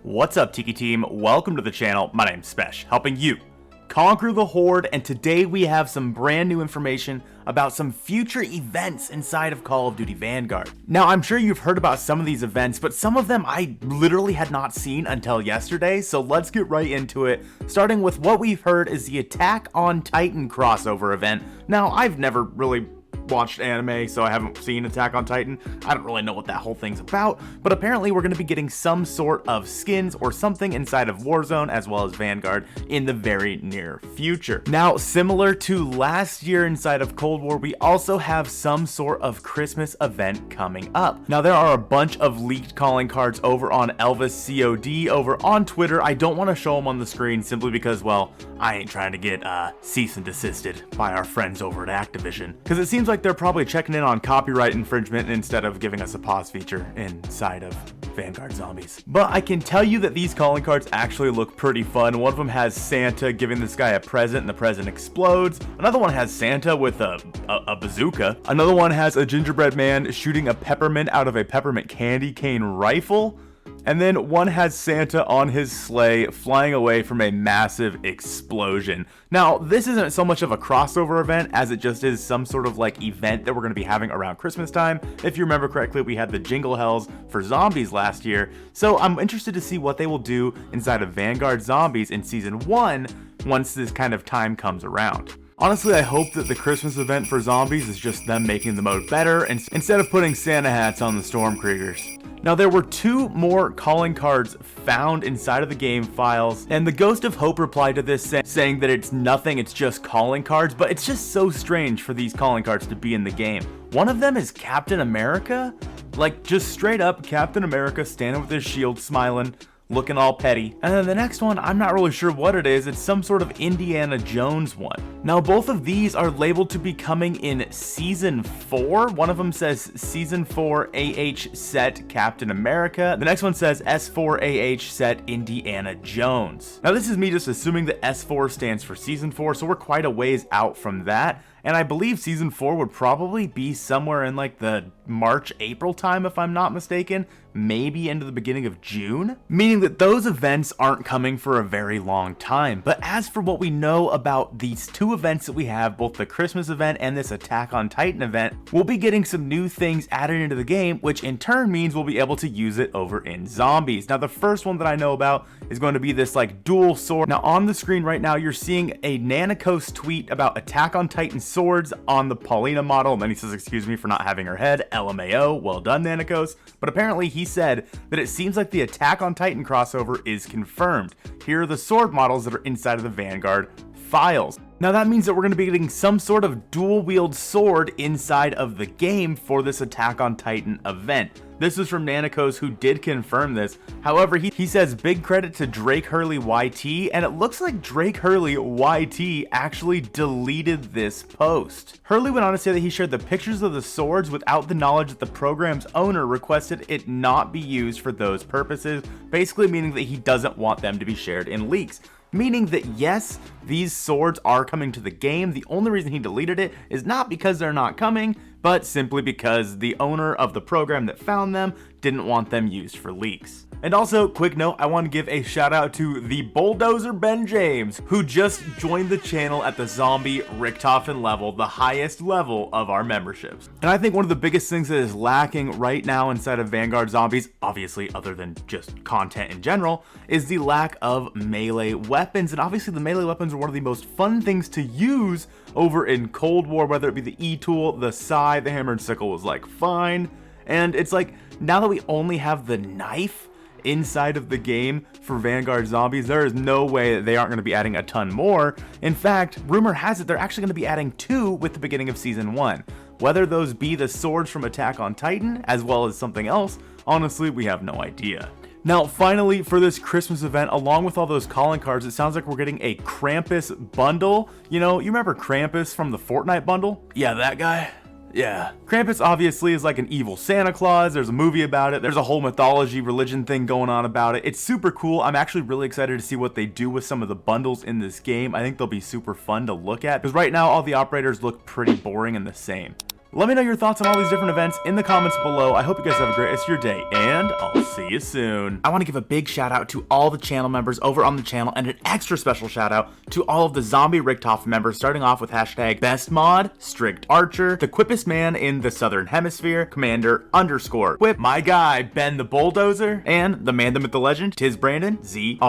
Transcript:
What's up, Tiki Team? Welcome to the channel. My name's Spesh, helping you conquer the Horde, and today we have some brand new information about some future events inside of Call of Duty Vanguard. Now, I'm sure you've heard about some of these events, but some of them I literally had not seen until yesterday, so let's get right into it, starting with what we've heard is the Attack on Titan crossover event. Now, I've never really watched anime, so I haven't seen Attack on Titan. I don't really know what that whole thing's about, but apparently we're going to be getting some sort of skins or something inside of Warzone as well as Vanguard in the very near future. Now, similar to last year inside of Cold War, we also have some sort of Christmas event coming up. Now, there are a bunch of leaked calling cards over on Elvis COD over on Twitter. I don't want to show them on the screen simply because, well, I ain't trying to get cease and desisted by our friends over at Activision, because it seems like they're probably checking in on copyright infringement instead of giving us a pause feature inside of Vanguard Zombies. But I can tell you that these calling cards actually look pretty fun. One of them has Santa giving this guy a present and the present explodes. Another one has Santa with a bazooka. Another one has a gingerbread man shooting a peppermint out of a peppermint candy cane rifle. And then one has Santa on his sleigh flying away from a massive explosion. Now, this isn't so much of a crossover event as it just is some sort of like event that we're going to be having around Christmas time. If you remember correctly, we had the Jingle Hells for Zombies last year. So I'm interested to see what they will do inside of Vanguard Zombies in Season 1 once this kind of time comes around. Honestly, I hope that the Christmas event for Zombies is just them making the mode better and instead of putting Santa hats on the Stormkriegers. Now, there were two more calling cards found inside of the game files, and the Ghost of Hope replied to this saying that it's nothing, it's just calling cards, but it's just so strange for these calling cards to be in the game. One of them is Captain America, like just straight up Captain America standing with his shield smiling, looking all petty. And then the next one, I'm not really sure what it is. It's some sort of Indiana Jones one. Now, both of these are labeled to be coming in Season 4. One of them says Season 4 AH set Captain America. The next one says S4 AH set Indiana Jones. Now, this is me just assuming that S4 stands for Season 4, so we're quite a ways out from that. And I believe Season 4 would probably be somewhere in like the March, April time, if I'm not mistaken, maybe into the beginning of June, meaning that those events aren't coming for a very long time. But as for what we know about these two events that we have, both the Christmas event and this Attack on Titan event, we'll be getting some new things added into the game, which in turn means we'll be able to use it over in Zombies. Now, the first one that I know about is going to be this like dual sword. Now, on the screen right now, you're seeing a Nanikos tweet about Attack on Titan swords on the Paulina model, and then he says, excuse me for not having her head, LMAO, well done, Nanikos. But apparently he said that it seems like the Attack on Titan crossover is confirmed. Here are the sword models that are inside of the Vanguard files. Now, that means that we're going to be getting some sort of dual wield sword inside of the game for this Attack on Titan event. This is from Nanikos, who did confirm this. However, he says big credit to Drake Hurley YT, and it looks like Drake Hurley YT actually deleted this post. Hurley went on to say that he shared the pictures of the swords without the knowledge that the program's owner requested it not be used for those purposes, basically meaning that he doesn't want them to be shared in leaks. Meaning that yes, these swords are coming to the game. The only reason he deleted it is not because they're not coming, but simply because the owner of the program that found them didn't want them used for leaks. And also, quick note, I want to give a shout out to the Bulldozer Ben James, who just joined the channel at the Zombie Richtofen level, the highest level of our memberships. And I think one of the biggest things that is lacking right now inside of Vanguard Zombies, obviously other than just content in general, is the lack of melee weapons. And obviously the melee weapons are one of the most fun things to use over in Cold War, whether it be the E-tool, the Sai, the hammer and sickle was like fine. And it's like, now that we only have the knife inside of the game for Vanguard Zombies, there is no way that they aren't going to be adding a ton more. In fact, rumor has it they're actually going to be adding 2 with the beginning of Season 1. Whether those be the swords from Attack on Titan as well as something else, honestly, we have no idea. Now, finally, for this Christmas event, along with all those calling cards, it sounds like we're getting a Krampus bundle. You know, you remember Krampus from the Fortnite bundle? Yeah, that guy. Yeah. Krampus obviously is like an evil Santa Claus. There's a movie about it. There's a whole mythology, religion thing going on about it. It's super cool. I'm actually really excited to see what they do with some of the bundles in this game. I think they'll be super fun to look at because right now all the operators look pretty boring and the same. Let me know your thoughts on all these different events in the comments below. I hope you guys have a great rest of your day, and I'll see you soon. I want to give a big shout out to all the channel members over on the channel, and an extra special shout out to all of the Zombie Richtofen members, starting off with hashtag BestMod, Strict Archer, the quippest man in the Southern Hemisphere, Commander_Quip, my guy Ben the Bulldozer, and the man, the myth, the legend, Tis Brandon ZR.